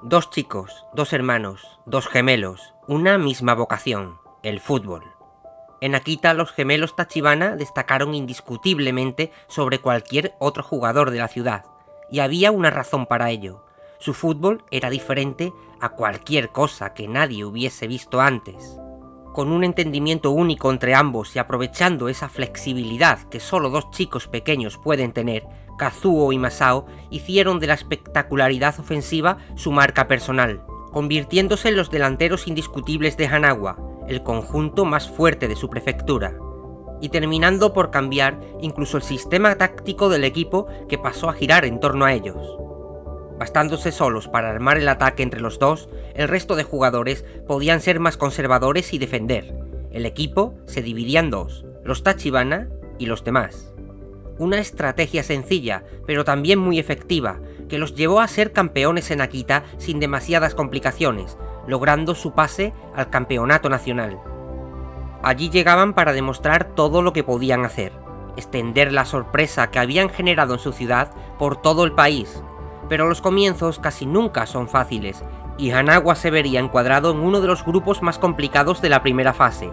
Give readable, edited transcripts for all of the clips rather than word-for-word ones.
Dos chicos, dos hermanos, dos gemelos, una misma vocación, el fútbol. En Akita los gemelos Tachibana destacaron indiscutiblemente sobre cualquier otro jugador de la ciudad, y había una razón para ello. Su fútbol era diferente a cualquier cosa que nadie hubiese visto antes. Con un entendimiento único entre ambos y aprovechando esa flexibilidad que solo dos chicos pequeños pueden tener, Kazuo y Masao hicieron de la espectacularidad ofensiva su marca personal, convirtiéndose en los delanteros indiscutibles de Hanawa, el conjunto más fuerte de su prefectura, y terminando por cambiar incluso el sistema táctico del equipo, que pasó a girar en torno a ellos. Bastándose solos para armar el ataque entre los dos, el resto de jugadores podían ser más conservadores y defender. El equipo se dividía en dos, los Tachibana y los demás. Una estrategia sencilla, pero también muy efectiva, que los llevó a ser campeones en Akita sin demasiadas complicaciones, logrando su pase al campeonato nacional. Allí llegaban para demostrar todo lo que podían hacer, extender la sorpresa que habían generado en su ciudad por todo el país. Pero los comienzos casi nunca son fáciles, y Hanawa se vería encuadrado en uno de los grupos más complicados de la primera fase,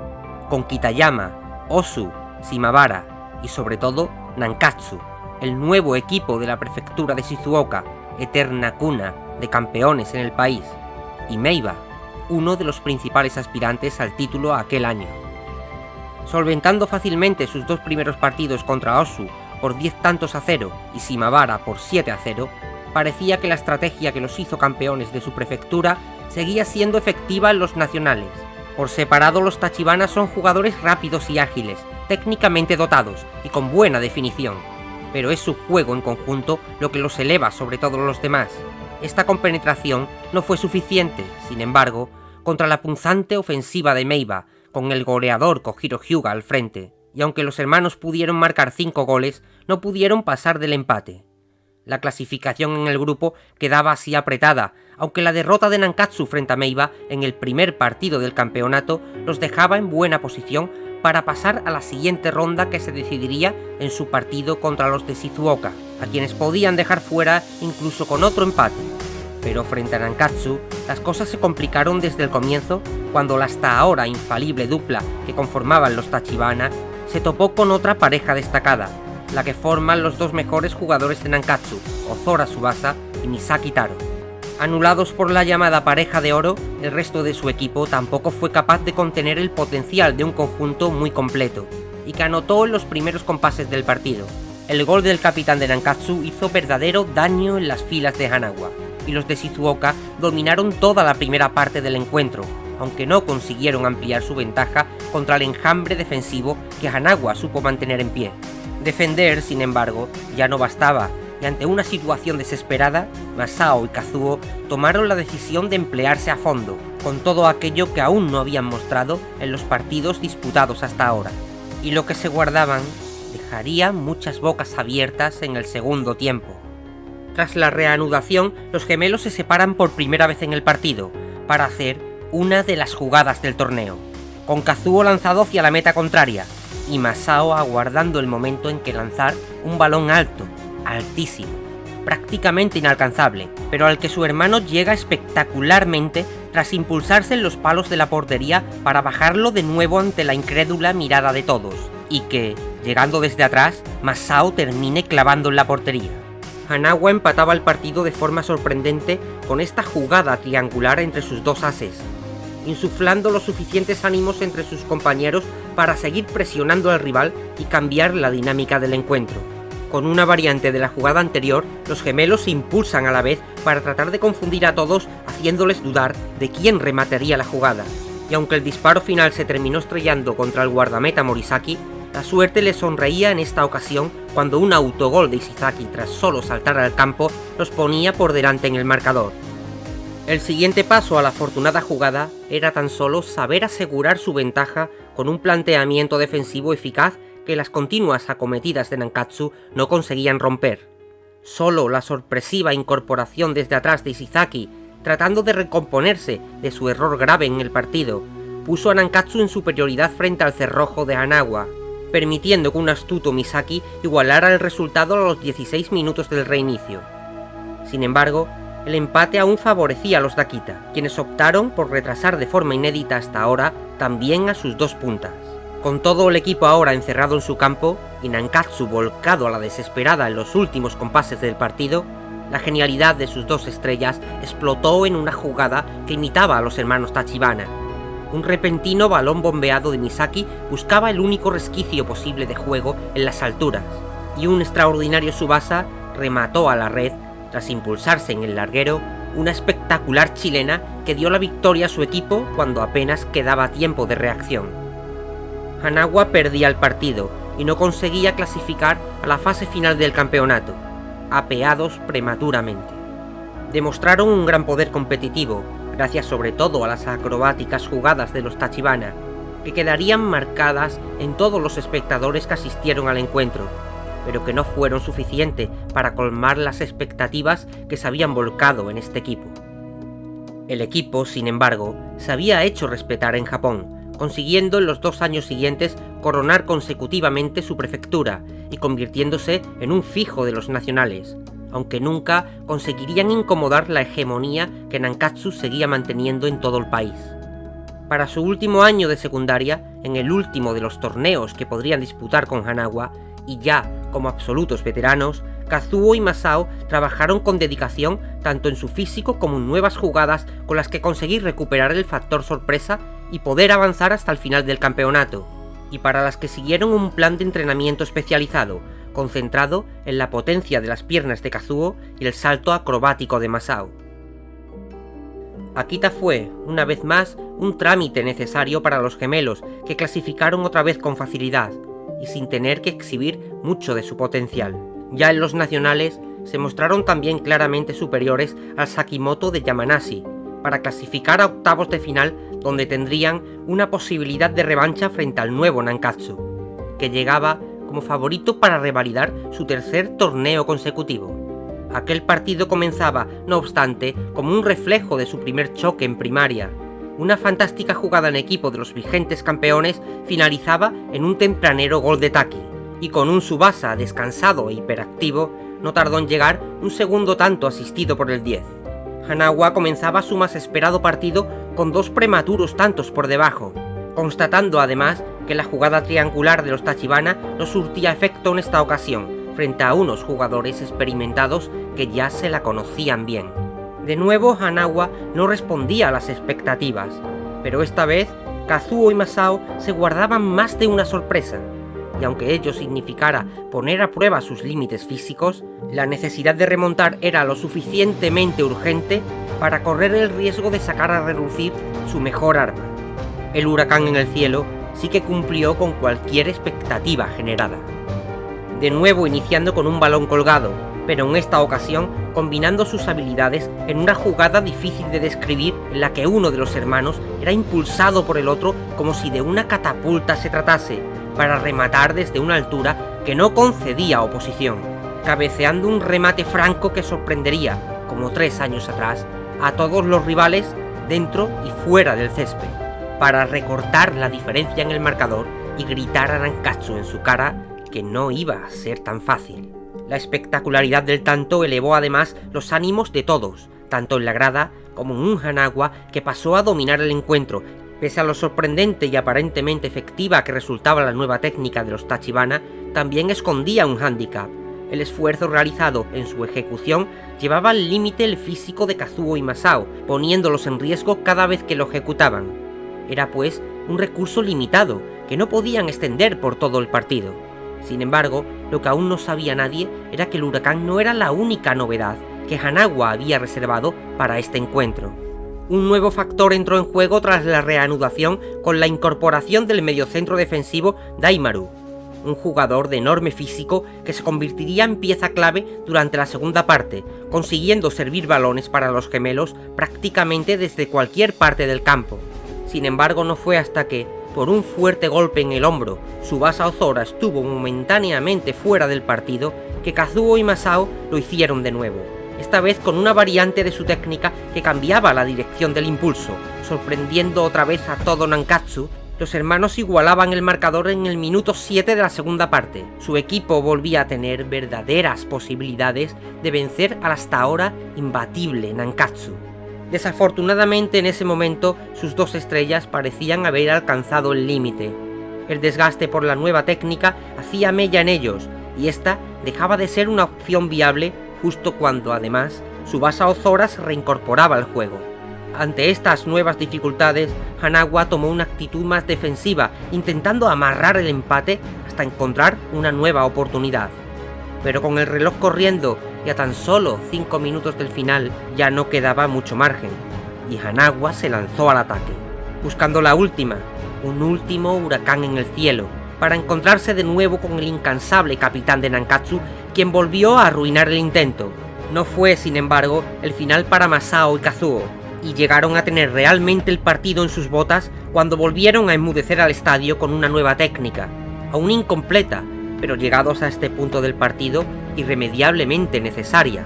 con Kitayama, Osu, Shimabara y sobre todo Nankatsu, el nuevo equipo de la prefectura de Shizuoka, eterna cuna de campeones en el país, y Meiba, uno de los principales aspirantes al título aquel año. Solventando fácilmente sus dos primeros partidos contra Osu por 10-0 y Shimabara por 7-0, parecía que la estrategia que los hizo campeones de su prefectura seguía siendo efectiva en los nacionales. Por separado, los Tachibana son jugadores rápidos y ágiles, técnicamente dotados y con buena definición, pero es su juego en conjunto lo que los eleva sobre todos los demás. Esta compenetración no fue suficiente, sin embargo, contra la punzante ofensiva de Meiba, con el goleador Kojiro Hyuga al frente, y aunque los hermanos pudieron marcar 5 goles, no pudieron pasar del empate. La clasificación en el grupo quedaba así apretada, aunque la derrota de Nankatsu frente a Meiba en el primer partido del campeonato los dejaba en buena posición para pasar a la siguiente ronda, que se decidiría en su partido contra los de Shizuoka, a quienes podían dejar fuera incluso con otro empate. Pero frente a Nankatsu, las cosas se complicaron desde el comienzo, cuando la hasta ahora infalible dupla que conformaban los Tachibana se topó con otra pareja destacada, la que forman los dos mejores jugadores de Nankatsu, Ozora Tsubasa y Misaki Taro. Anulados por la llamada pareja de oro, el resto de su equipo tampoco fue capaz de contener el potencial de un conjunto muy completo, y que anotó en los primeros compases del partido. El gol del capitán de Nankatsu hizo verdadero daño en las filas de Hanawa, y los de Shizuoka dominaron toda la primera parte del encuentro, aunque no consiguieron ampliar su ventaja contra el enjambre defensivo que Hanawa supo mantener en pie. Defender, sin embargo, ya no bastaba, y ante una situación desesperada, Masao y Kazuo tomaron la decisión de emplearse a fondo, con todo aquello que aún no habían mostrado en los partidos disputados hasta ahora, y lo que se guardaban dejaría muchas bocas abiertas en el segundo tiempo. Tras la reanudación, los gemelos se separan por primera vez en el partido, para hacer una de las jugadas del torneo, con Kazuo lanzado hacia la meta contraria, y Masao aguardando el momento en que lanzar un balón alto, altísimo, prácticamente inalcanzable, pero al que su hermano llega espectacularmente tras impulsarse en los palos de la portería para bajarlo de nuevo ante la incrédula mirada de todos, y que, llegando desde atrás, Masao termine clavando en la portería. Hanawa empataba el partido de forma sorprendente con esta jugada triangular entre sus dos ases, insuflando los suficientes ánimos entre sus compañeros para seguir presionando al rival y cambiar la dinámica del encuentro. Con una variante de la jugada anterior, los gemelos se impulsan a la vez para tratar de confundir a todos, haciéndoles dudar de quién remataría la jugada, y aunque el disparo final se terminó estrellando contra el guardameta Morisaki, la suerte le sonreía en esta ocasión cuando un autogol de Ishizaki tras solo saltar al campo los ponía por delante en el marcador. El siguiente paso a la afortunada jugada era tan solo saber asegurar su ventaja con un planteamiento defensivo eficaz que las continuas acometidas de Nankatsu no conseguían romper. Solo la sorpresiva incorporación desde atrás de Ishizaki, tratando de recomponerse de su error grave en el partido, puso a Nankatsu en superioridad frente al cerrojo de Hanawa, permitiendo que un astuto Misaki igualara el resultado a los 16 minutos del reinicio. Sin embargo, el empate aún favorecía a los de Akita, quienes optaron por retrasar de forma inédita hasta ahora también a sus dos puntas. Con todo el equipo ahora encerrado en su campo y Nankatsu volcado a la desesperada en los últimos compases del partido, la genialidad de sus dos estrellas explotó en una jugada que imitaba a los hermanos Tachibana. Un repentino balón bombeado de Misaki buscaba el único resquicio posible de juego en las alturas, y un extraordinario Tsubasa remató a la red tras impulsarse en el larguero una espectacular chilena que dio la victoria a su equipo cuando apenas quedaba tiempo de reacción. Hanawa perdía el partido y no conseguía clasificar a la fase final del campeonato, apeados prematuramente. Demostraron un gran poder competitivo, gracias sobre todo a las acrobáticas jugadas de los Tachibana, que quedarían marcadas en todos los espectadores que asistieron al encuentro, pero que no fueron suficientes para colmar las expectativas que se habían volcado en este equipo. El equipo, sin embargo, se había hecho respetar en Japón, consiguiendo en los 2 años siguientes coronar consecutivamente su prefectura y convirtiéndose en un fijo de los nacionales, aunque nunca conseguirían incomodar la hegemonía que Nankatsu seguía manteniendo en todo el país. Para su último año de secundaria, en el último de los torneos que podrían disputar con Hanawa, y ya como absolutos veteranos, Kazuo y Masao trabajaron con dedicación tanto en su físico como en nuevas jugadas con las que conseguir recuperar el factor sorpresa y poder avanzar hasta el final del campeonato, y para las que siguieron un plan de entrenamiento especializado, concentrado en la potencia de las piernas de Kazuo y el salto acrobático de Masao. Akita fue, una vez más, un trámite necesario para los gemelos, que clasificaron otra vez con facilidad, y sin tener que exhibir mucho de su potencial. Ya en los nacionales, se mostraron también claramente superiores al Sakimoto de Yamanashi, para clasificar a octavos de final donde tendrían una posibilidad de revancha frente al nuevo Nankatsu, que llegaba como favorito para revalidar su tercer torneo consecutivo. Aquel partido comenzaba, no obstante, como un reflejo de su primer choque en primaria. Una fantástica jugada en equipo de los vigentes campeones finalizaba en un tempranero gol de Taki, y con un Tsubasa descansado e hiperactivo, no tardó en llegar un segundo tanto asistido por el 10. Hanawa comenzaba su más esperado partido con 2 prematuros tantos por debajo, constatando además que la jugada triangular de los Tachibana no surtía efecto en esta ocasión, frente a unos jugadores experimentados que ya se la conocían bien. De nuevo Hanawa no respondía a las expectativas, pero esta vez Kazuo y Masao se guardaban más de una sorpresa, y aunque ello significara poner a prueba sus límites físicos, la necesidad de remontar era lo suficientemente urgente para correr el riesgo de sacar a relucir su mejor arma. El huracán en el cielo sí que cumplió con cualquier expectativa generada. De nuevo iniciando con un balón colgado, pero en esta ocasión combinando sus habilidades en una jugada difícil de describir en la que uno de los hermanos era impulsado por el otro como si de una catapulta se tratase, para rematar desde una altura que no concedía oposición, cabeceando un remate franco que sorprendería, como 3 años atrás, a todos los rivales dentro y fuera del césped, para recortar la diferencia en el marcador y gritar a Nankatsu en su cara que no iba a ser tan fácil. La espectacularidad del tanto elevó además los ánimos de todos, tanto en la grada como en un Hanawa que pasó a dominar el encuentro. Pese a lo sorprendente y aparentemente efectiva que resultaba la nueva técnica de los Tachibana, también escondía un hándicap. El esfuerzo realizado en su ejecución llevaba al límite el físico de Kazuo y Masao, poniéndolos en riesgo cada vez que lo ejecutaban. Era pues un recurso limitado, que no podían extender por todo el partido. Sin embargo, lo que aún no sabía nadie era que el huracán no era la única novedad que Hanawa había reservado para este encuentro. Un nuevo factor entró en juego tras la reanudación con la incorporación del mediocentro defensivo Daimaru, un jugador de enorme físico que se convertiría en pieza clave durante la segunda parte, consiguiendo servir balones para los gemelos prácticamente desde cualquier parte del campo. Sin embargo, no fue hasta que, por un fuerte golpe en el hombro, Tsubasa Ozora estuvo momentáneamente fuera del partido, que Kazuo y Masao lo hicieron de nuevo, esta vez con una variante de su técnica que cambiaba la dirección del impulso, sorprendiendo otra vez a todo Nankatsu, Los hermanos igualaban el marcador en el minuto 7 de la segunda parte. Su equipo volvía a tener verdaderas posibilidades de vencer al hasta ahora imbatible Nankatsu. Desafortunadamente en ese momento sus dos estrellas parecían haber alcanzado el límite. El desgaste por la nueva técnica hacía mella en ellos y esta dejaba de ser una opción viable justo cuando además Tsubasa Ozora se reincorporaba al juego. Ante estas nuevas dificultades, Hanagua tomó una actitud más defensiva, intentando amarrar el empate hasta encontrar una nueva oportunidad. Pero con el reloj corriendo y a tan solo 5 minutos del final ya no quedaba mucho margen, y Hanagua se lanzó al ataque, buscando la última, un último huracán en el cielo, para encontrarse de nuevo con el incansable capitán de Nankatsu, quien volvió a arruinar el intento. No fue, sin embargo, el final para Masao y Kazuo, y llegaron a tener realmente el partido en sus botas cuando volvieron a enmudecer al estadio con una nueva técnica, aún incompleta, pero llegados a este punto del partido, irremediablemente necesaria: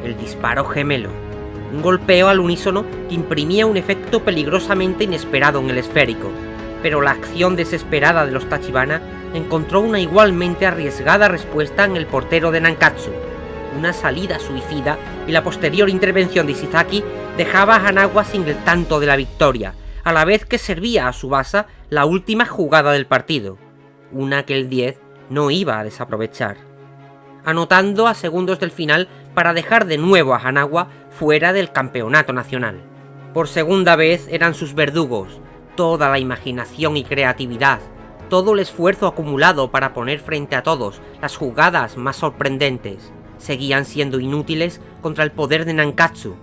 el disparo gemelo. Un golpeo al unísono que imprimía un efecto peligrosamente inesperado en el esférico, pero la acción desesperada de los Tachibana encontró una igualmente arriesgada respuesta en el portero de Nankatsu. Una salida suicida y la posterior intervención de Ishizaki dejaba a Hanagua sin el tanto de la victoria, a la vez que servía a Tsubasa la última jugada del partido, una que el 10 no iba a desaprovechar, anotando a segundos del final para dejar de nuevo a Hanagua fuera del campeonato nacional. Por segunda vez eran sus verdugos, toda la imaginación y creatividad, todo el esfuerzo acumulado para poner frente a todos las jugadas más sorprendentes, seguían siendo inútiles contra el poder de Nankatsu.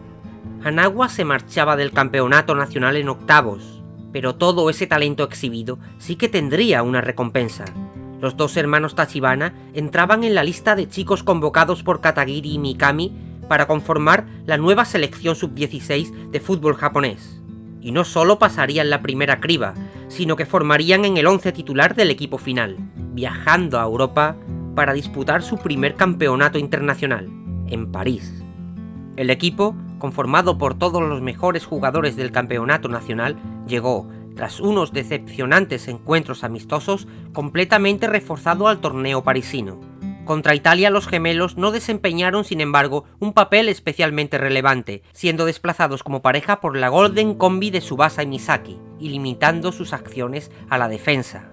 Hanagua se marchaba del campeonato nacional en octavos, pero todo ese talento exhibido sí que tendría una recompensa. Los dos hermanos Tachibana entraban en la lista de chicos convocados por Katagiri y Mikami para conformar la nueva selección sub-16 de fútbol japonés. Y no solo pasarían la primera criba, sino que formarían en el 11 titular del equipo final, viajando a Europa para disputar su primer campeonato internacional, en París. El equipo, conformado por todos los mejores jugadores del campeonato nacional, llegó, tras unos decepcionantes encuentros amistosos, completamente reforzado al torneo parisino. Contra Italia los gemelos no desempeñaron, sin embargo, un papel especialmente relevante, siendo desplazados como pareja por la Golden Combi de Tsubasa y Misaki, y limitando sus acciones a la defensa.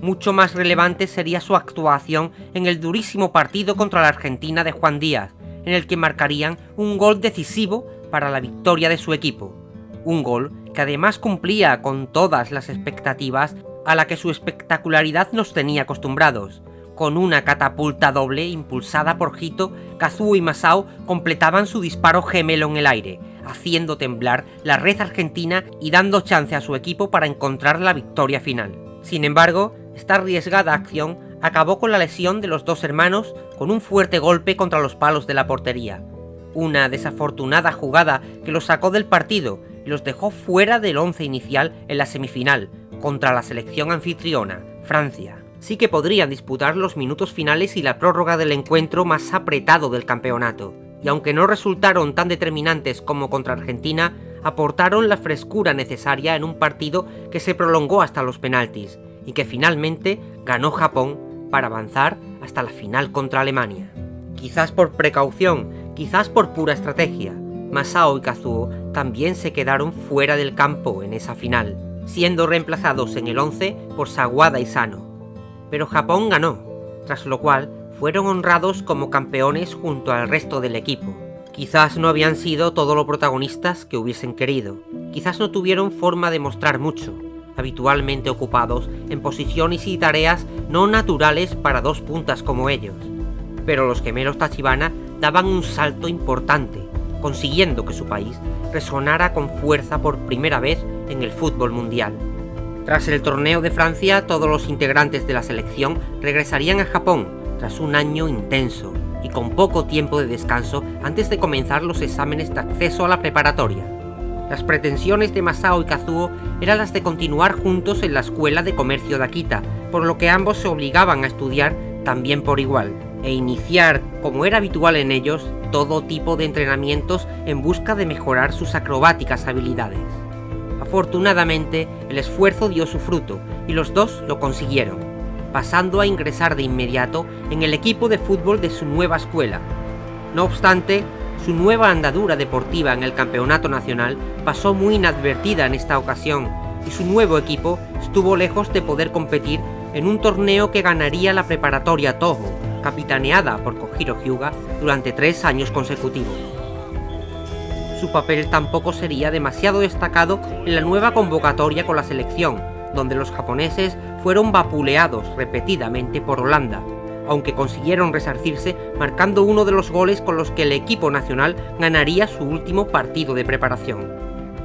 Mucho más relevante sería su actuación en el durísimo partido contra la Argentina de Juan Díaz, en el que marcarían un gol decisivo para la victoria de su equipo. Un gol que además cumplía con todas las expectativas a la que su espectacularidad nos tenía acostumbrados. Con una catapulta doble impulsada por Hito, Kazuo y Masao completaban su disparo gemelo en el aire, haciendo temblar la red argentina y dando chance a su equipo para encontrar la victoria final. Sin embargo, esta arriesgada acción acabó con la lesión de los dos hermanos con un fuerte golpe contra los palos de la portería. Una desafortunada jugada que los sacó del partido y los dejó fuera del 11 inicial en la semifinal, contra la selección anfitriona, Francia. Sí que podrían disputar los minutos finales y la prórroga del encuentro más apretado del campeonato, y aunque no resultaron tan determinantes como contra Argentina, aportaron la frescura necesaria en un partido que se prolongó hasta los penaltis, y que finalmente ganó Japón para avanzar hasta la final contra Alemania. Quizás por precaución, quizás por pura estrategia, Masao y Kazuo también se quedaron fuera del campo en esa final, siendo reemplazados en el 11 por Sawada y Sano. Pero Japón ganó, tras lo cual fueron honrados como campeones junto al resto del equipo. Quizás no habían sido todo lo protagonistas que hubiesen querido, quizás no tuvieron forma de mostrar mucho, habitualmente ocupados en posiciones y tareas no naturales para dos puntas como ellos. Pero los gemelos Tachibana daban un salto importante, consiguiendo que su país resonara con fuerza por primera vez en el fútbol mundial. Tras el torneo de Francia, todos los integrantes de la selección regresarían a Japón tras un año intenso y con poco tiempo de descanso antes de comenzar los exámenes de acceso a la preparatoria. Las pretensiones de Masao y Kazuo eran las de continuar juntos en la Escuela de Comercio de Akita, por lo que ambos se obligaban a estudiar también por igual, e iniciar, como era habitual en ellos, todo tipo de entrenamientos en busca de mejorar sus acrobáticas habilidades. Afortunadamente, el esfuerzo dio su fruto y los dos lo consiguieron, pasando a ingresar de inmediato en el equipo de fútbol de su nueva escuela. No obstante, su nueva andadura deportiva en el campeonato nacional pasó muy inadvertida en esta ocasión y su nuevo equipo estuvo lejos de poder competir en un torneo que ganaría la preparatoria Toho, capitaneada por Kojiro Hyuga durante 3 años consecutivos. Su papel tampoco sería demasiado destacado en la nueva convocatoria con la selección, donde los japoneses fueron vapuleados repetidamente por Holanda, aunque consiguieron resarcirse marcando uno de los goles con los que el equipo nacional ganaría su último partido de preparación.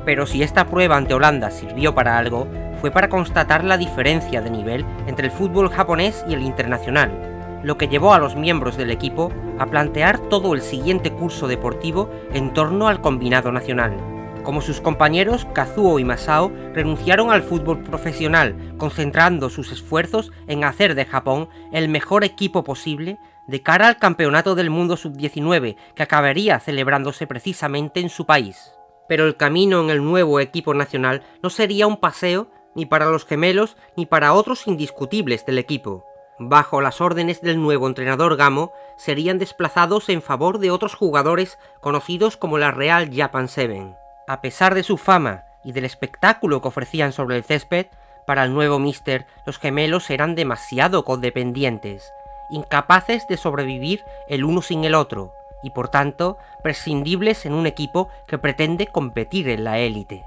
Pero si esta prueba ante Holanda sirvió para algo, fue para constatar la diferencia de nivel entre el fútbol japonés y el internacional, lo que llevó a los miembros del equipo a plantear todo el siguiente curso deportivo en torno al combinado nacional. Como sus compañeros, Kazuo y Masao renunciaron al fútbol profesional, concentrando sus esfuerzos en hacer de Japón el mejor equipo posible de cara al Campeonato del Mundo Sub-19, que acabaría celebrándose precisamente en su país. Pero el camino en el nuevo equipo nacional no sería un paseo ni para los gemelos ni para otros indiscutibles del equipo. Bajo las órdenes del nuevo entrenador Gamo, serían desplazados en favor de otros jugadores conocidos como la Real Japan Seven. A pesar de su fama y del espectáculo que ofrecían sobre el césped, para el nuevo míster los gemelos eran demasiado codependientes, incapaces de sobrevivir el uno sin el otro, y por tanto prescindibles en un equipo que pretende competir en la élite.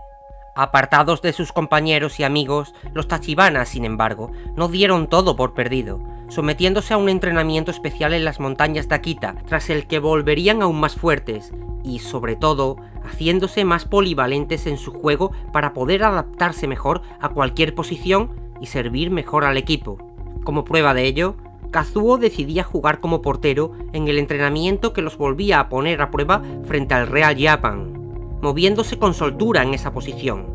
Apartados de sus compañeros y amigos, los Tachibana, sin embargo, no dieron todo por perdido, sometiéndose a un entrenamiento especial en las montañas de Akita, tras el que volverían aún más fuertes, y sobre todo, haciéndose más polivalentes en su juego para poder adaptarse mejor a cualquier posición y servir mejor al equipo. Como prueba de ello, Kazuo decidía jugar como portero en el entrenamiento que los volvía a poner a prueba frente al Real Japan, moviéndose con soltura en esa posición,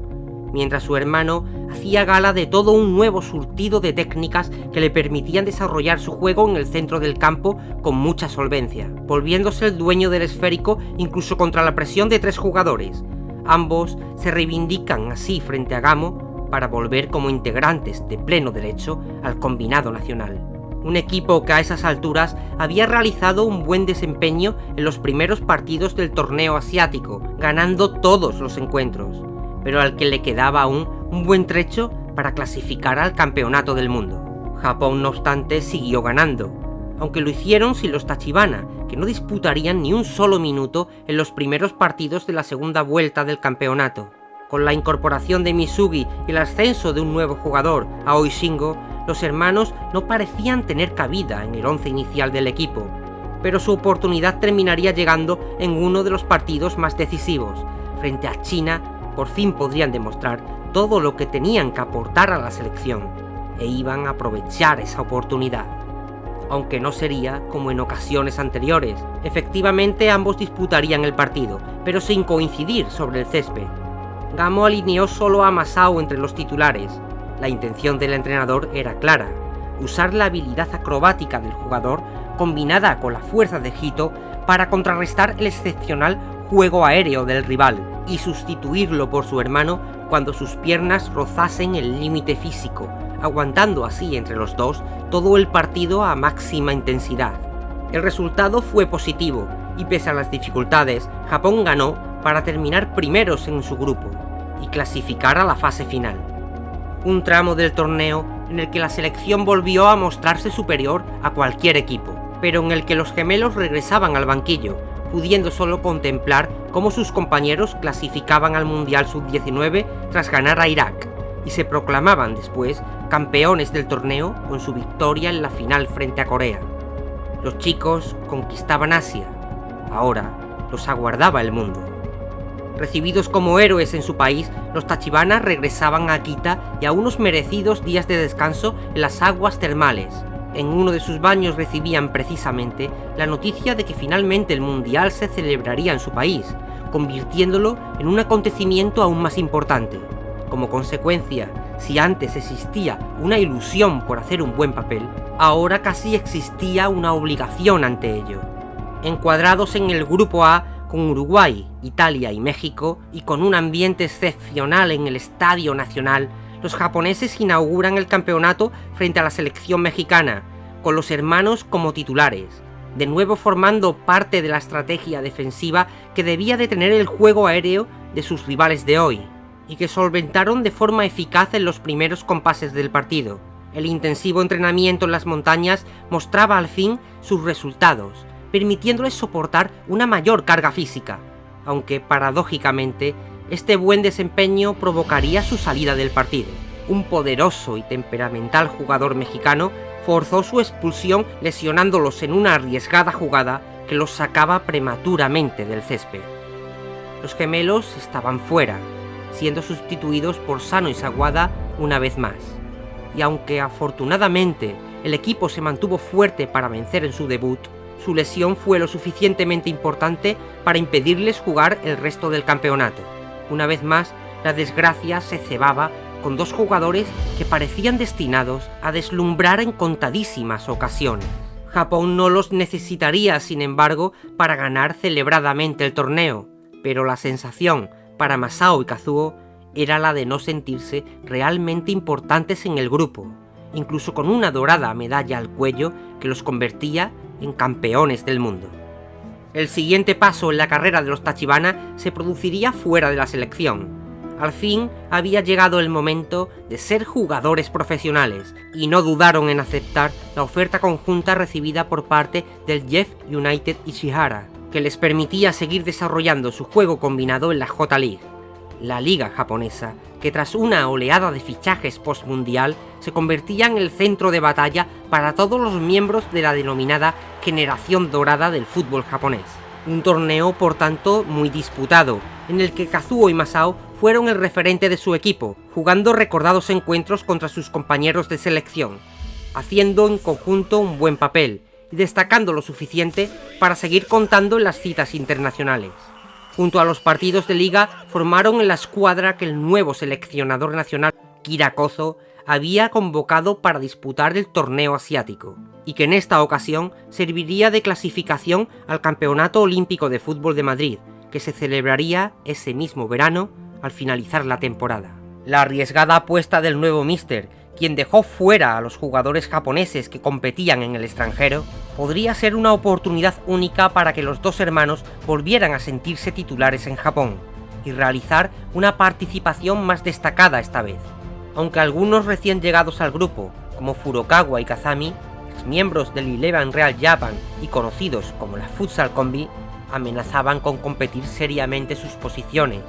mientras su hermano hacía gala de todo un nuevo surtido de técnicas que le permitían desarrollar su juego en el centro del campo con mucha solvencia, volviéndose el dueño del esférico incluso contra la presión de 3 jugadores. Ambos se reivindican así frente a Gamo para volver como integrantes de pleno derecho al combinado nacional. Un equipo que a esas alturas había realizado un buen desempeño en los primeros partidos del torneo asiático, ganando todos los encuentros, pero al que le quedaba aún un buen trecho para clasificar al campeonato del mundo. Japón, no obstante, siguió ganando, aunque lo hicieron sin los Tachibana, que no disputarían ni un solo minuto en los primeros partidos de la segunda vuelta del campeonato. Con la incorporación de Misugi y el ascenso de un nuevo jugador, Aoi Shingo, los hermanos no parecían tener cabida en el once inicial del equipo, pero su oportunidad terminaría llegando en uno de los partidos más decisivos. Frente a China, por fin podrían demostrar todo lo que tenían que aportar a la selección, e iban a aprovechar esa oportunidad. Aunque no sería como en ocasiones anteriores. Efectivamente, ambos disputarían el partido, pero sin coincidir sobre el césped. Gamo alineó solo a Masao entre los titulares. La intención del entrenador era clara: usar la habilidad acrobática del jugador combinada con la fuerza de Hito para contrarrestar el excepcional juego aéreo del rival y sustituirlo por su hermano cuando sus piernas rozasen el límite físico, aguantando así entre los dos todo el partido a máxima intensidad. El resultado fue positivo y pese a las dificultades, Japón ganó para terminar primeros en su grupo y clasificar a la fase final. Un tramo del torneo en el que la selección volvió a mostrarse superior a cualquier equipo, pero en el que los gemelos regresaban al banquillo, pudiendo solo contemplar cómo sus compañeros clasificaban al Mundial Sub-19 tras ganar a Irak, y se proclamaban después campeones del torneo con su victoria en la final frente a Corea. Los chicos conquistaban Asia, ahora los aguardaba el mundo. Recibidos como héroes en su país, los Tachibana regresaban a Akita y a unos merecidos días de descanso en las aguas termales. En uno de sus baños recibían precisamente la noticia de que finalmente el Mundial se celebraría en su país, convirtiéndolo en un acontecimiento aún más importante. Como consecuencia, si antes existía una ilusión por hacer un buen papel, ahora casi existía una obligación ante ello. Encuadrados en el grupo A, Con Uruguay, Italia y México, y con un ambiente excepcional en el Estadio Nacional, los japoneses inauguran el campeonato frente a la selección mexicana, con los hermanos como titulares, de nuevo formando parte de la estrategia defensiva que debía detener el juego aéreo de sus rivales de hoy, y que solventaron de forma eficaz en los primeros compases del partido. El intensivo entrenamiento en las montañas mostraba al fin sus resultados, permitiéndoles soportar una mayor carga física, aunque paradójicamente este buen desempeño provocaría su salida del partido. Un poderoso y temperamental jugador mexicano forzó su expulsión lesionándolos en una arriesgada jugada que los sacaba prematuramente del césped. Los gemelos estaban fuera, siendo sustituidos por Sano y Sawada una vez más, y aunque afortunadamente el equipo se mantuvo fuerte para vencer en su debut, su lesión fue lo suficientemente importante para impedirles jugar el resto del campeonato. Una vez más, la desgracia se cebaba con dos jugadores que parecían destinados a deslumbrar en contadísimas ocasiones. Japón no los necesitaría, sin embargo, para ganar celebradamente el torneo, pero la sensación para Masao y Kazuo era la de no sentirse realmente importantes en el grupo, incluso con una dorada medalla al cuello que los convertía en campeones del mundo. El siguiente paso en la carrera de los Tachibana se produciría fuera de la selección. Al fin había llegado el momento de ser jugadores profesionales, y no dudaron en aceptar la oferta conjunta recibida por parte del Jeff United Ishihara, que les permitía seguir desarrollando su juego combinado en la J-League, la liga japonesa, que tras una oleada de fichajes postmundial se convertía en el centro de batalla para todos los miembros de la denominada generación dorada del fútbol japonés. Un torneo, por tanto, muy disputado, en el que Kazuo y Masao fueron el referente de su equipo, jugando recordados encuentros contra sus compañeros de selección, haciendo en conjunto un buen papel y destacando lo suficiente para seguir contando en las citas internacionales. Junto a los partidos de liga formaron la escuadra que el nuevo seleccionador nacional, Kira Kozo, había convocado para disputar el torneo asiático, y que en esta ocasión serviría de clasificación al Campeonato Olímpico de Fútbol de Madrid, que se celebraría ese mismo verano al finalizar la temporada. La arriesgada apuesta del nuevo míster, quien dejó fuera a los jugadores japoneses que competían en el extranjero, podría ser una oportunidad única para que los dos hermanos volvieran a sentirse titulares en Japón y realizar una participación más destacada esta vez. Aunque algunos recién llegados al grupo, como Furukawa y Kazami, exmiembros del Eleven Real Japan y conocidos como la Futsal Combi, amenazaban con competir seriamente sus posiciones.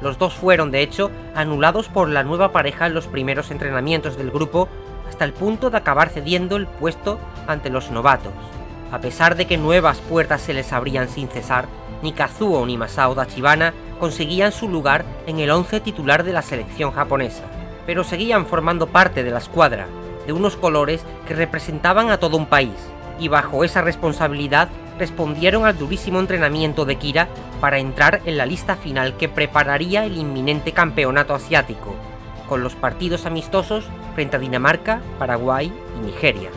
Los dos fueron, de hecho, anulados por la nueva pareja en los primeros entrenamientos del grupo, hasta el punto de acabar cediendo el puesto ante los novatos. A pesar de que nuevas puertas se les abrían sin cesar, ni Kazuo ni Masao Tachibana conseguían su lugar en el 11 titular de la selección japonesa, pero seguían formando parte de la escuadra, de unos colores que representaban a todo un país, y bajo esa responsabilidad respondieron al durísimo entrenamiento de Kira para entrar en la lista final que prepararía el inminente campeonato asiático, con los partidos amistosos frente a Dinamarca, Paraguay y Nigeria.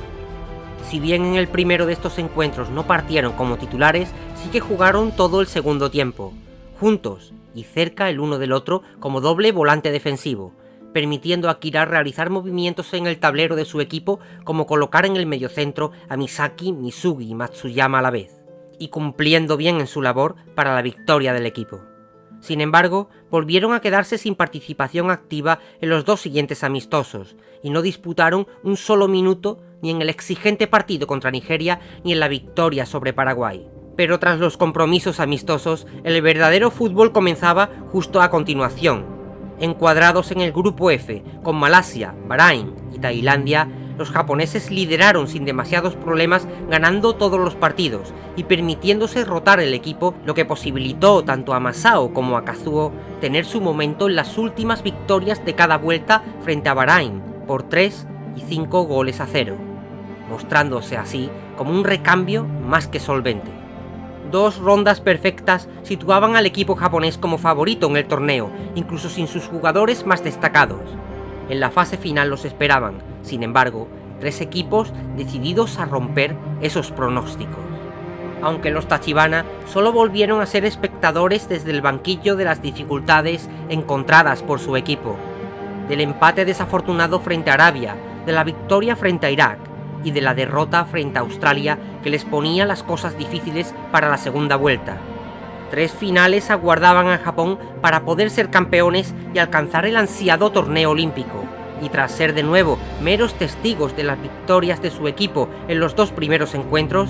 Si bien en el primero de estos encuentros no partieron como titulares, sí que jugaron todo el segundo tiempo, juntos y cerca el uno del otro como doble volante defensivo, permitiendo a Kira realizar movimientos en el tablero de su equipo como colocar en el mediocentro a Misaki, Misugi y Matsuyama a la vez, y cumpliendo bien en su labor para la victoria del equipo. Sin embargo, volvieron a quedarse sin participación activa en los dos siguientes amistosos, y no disputaron un solo minuto ni en el exigente partido contra Nigeria ni en la victoria sobre Paraguay. Pero tras los compromisos amistosos, el verdadero fútbol comenzaba justo a continuación. Encuadrados en el grupo F, con Malasia, Bahrein y Tailandia, los japoneses lideraron sin demasiados problemas, ganando todos los partidos y permitiéndose rotar el equipo, lo que posibilitó tanto a Masao como a Kazuo tener su momento en las últimas victorias de cada vuelta frente a Bahrein por 3 y 5 goles a 0, mostrándose así como un recambio más que solvente. Dos rondas perfectas situaban al equipo japonés como favorito en el torneo, incluso sin sus jugadores más destacados. En la fase final los esperaban, sin embargo, tres equipos decididos a romper esos pronósticos. aunque los Tachibana solo volvieron a ser espectadores desde el banquillo de las dificultades encontradas por su equipo, del empate desafortunado frente a Arabia, de la victoria frente a Irak y de la derrota frente a Australia que les ponía las cosas difíciles para la segunda vuelta. 3 finales aguardaban a Japón para poder ser campeones y alcanzar el ansiado torneo olímpico, y tras ser de nuevo meros testigos de las victorias de su equipo en los 2 primeros encuentros,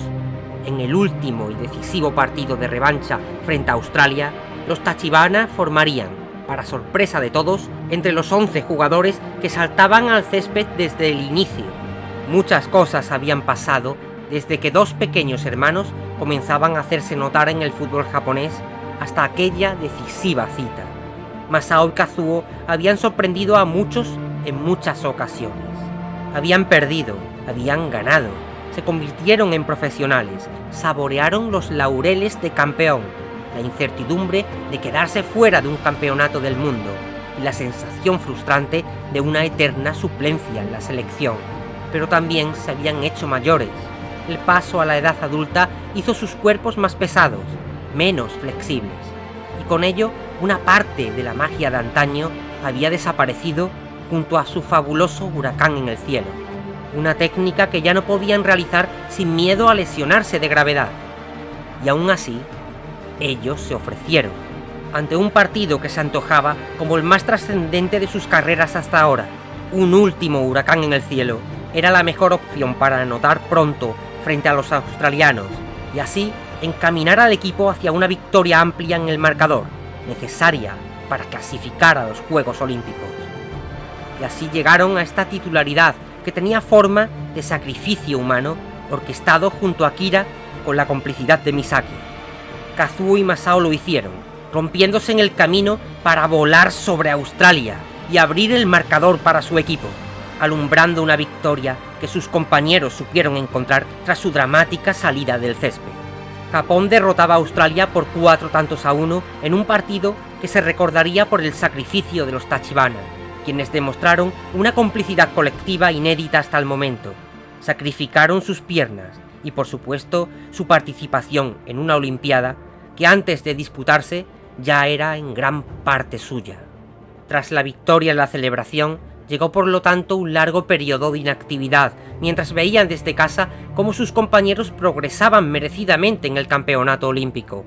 en el último y decisivo partido de revancha frente a Australia, los Tachibana formarían, para sorpresa de todos, entre los 11 jugadores que saltaban al césped desde el inicio. Muchas cosas habían pasado desde que 2 pequeños hermanos comenzaban a hacerse notar en el fútbol japonés hasta aquella decisiva cita. Masao y Kazuo habían sorprendido a muchos en muchas ocasiones. Habían perdido, habían ganado, se convirtieron en profesionales, saborearon los laureles de campeón, la incertidumbre de quedarse fuera de un campeonato del mundo y la sensación frustrante de una eterna suplencia en la selección. Pero también se habían hecho mayores. El paso a la edad adulta hizo sus cuerpos más pesados, menos flexibles, y con ello una parte de la magia de antaño había desaparecido junto a su fabuloso huracán en el cielo, una técnica que ya no podían realizar sin miedo a lesionarse de gravedad. Y aún así, ellos se ofrecieron, ante un partido que se antojaba como el más trascendente de sus carreras hasta ahora. Un último huracán en el cielo era la mejor opción para anotar pronto frente a los australianos y así encaminar al equipo hacia una victoria amplia en el marcador, necesaria para clasificar a los Juegos Olímpicos. Y así llegaron a esta titularidad que tenía forma de sacrificio humano orquestado junto a Kira con la complicidad de Misaki. Kazuo y Masao lo hicieron, rompiéndose en el camino para volar sobre Australia y abrir el marcador para su equipo, alumbrando una victoria que sus compañeros supieron encontrar tras su dramática salida del césped. Japón derrotaba a Australia por 4-1 en un partido que se recordaría por el sacrificio de los Tachibana, quienes demostraron una complicidad colectiva inédita hasta el momento. Sacrificaron sus piernas y, por supuesto, su participación en una Olimpiada que antes de disputarse ya era en gran parte suya. Tras la victoria en la celebración, llegó por lo tanto un largo periodo de inactividad, mientras veían desde casa cómo sus compañeros progresaban merecidamente en el campeonato olímpico,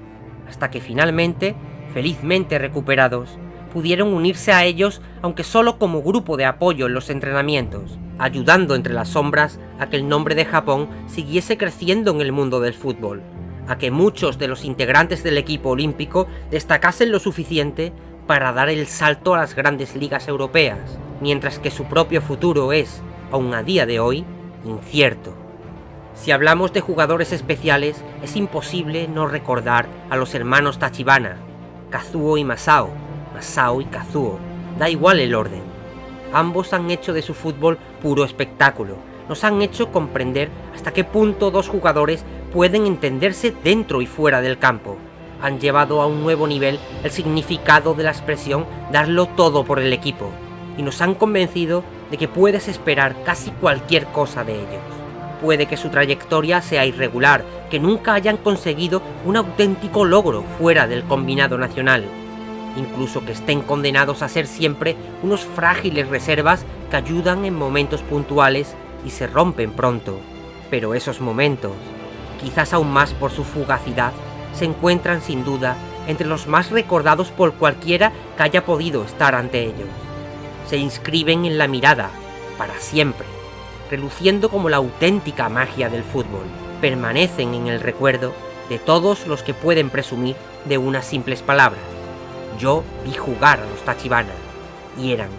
hasta que finalmente, felizmente recuperados, pudieron unirse a ellos, aunque solo como grupo de apoyo en los entrenamientos, ayudando entre las sombras a que el nombre de Japón siguiese creciendo en el mundo del fútbol, a que muchos de los integrantes del equipo olímpico destacasen lo suficiente para dar el salto a las grandes ligas europeas, mientras que su propio futuro es, aún a día de hoy, incierto. Si hablamos de jugadores especiales, es imposible no recordar a los hermanos Tachibana, Kazuo y Masao, Masao y Kazuo, da igual el orden. Ambos han hecho de su fútbol puro espectáculo, nos han hecho comprender hasta qué punto 2 jugadores pueden entenderse dentro y fuera del campo. Han llevado a un nuevo nivel el significado de la expresión darlo todo por el equipo, y nos han convencido de que puedes esperar casi cualquier cosa de ellos. Puede que su trayectoria sea irregular, que nunca hayan conseguido un auténtico logro fuera del combinado nacional, incluso que estén condenados a ser siempre unos frágiles reservas que ayudan en momentos puntuales y se rompen pronto. Pero esos momentos, quizás aún más por su fugacidad, se encuentran sin duda entre los más recordados por cualquiera que haya podido estar ante ellos. Se inscriben en la mirada, para siempre, reluciendo como la auténtica magia del fútbol. Permanecen en el recuerdo de todos los que pueden presumir de unas simples palabras: yo vi jugar a los Tachibana, y eran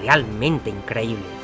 realmente increíbles.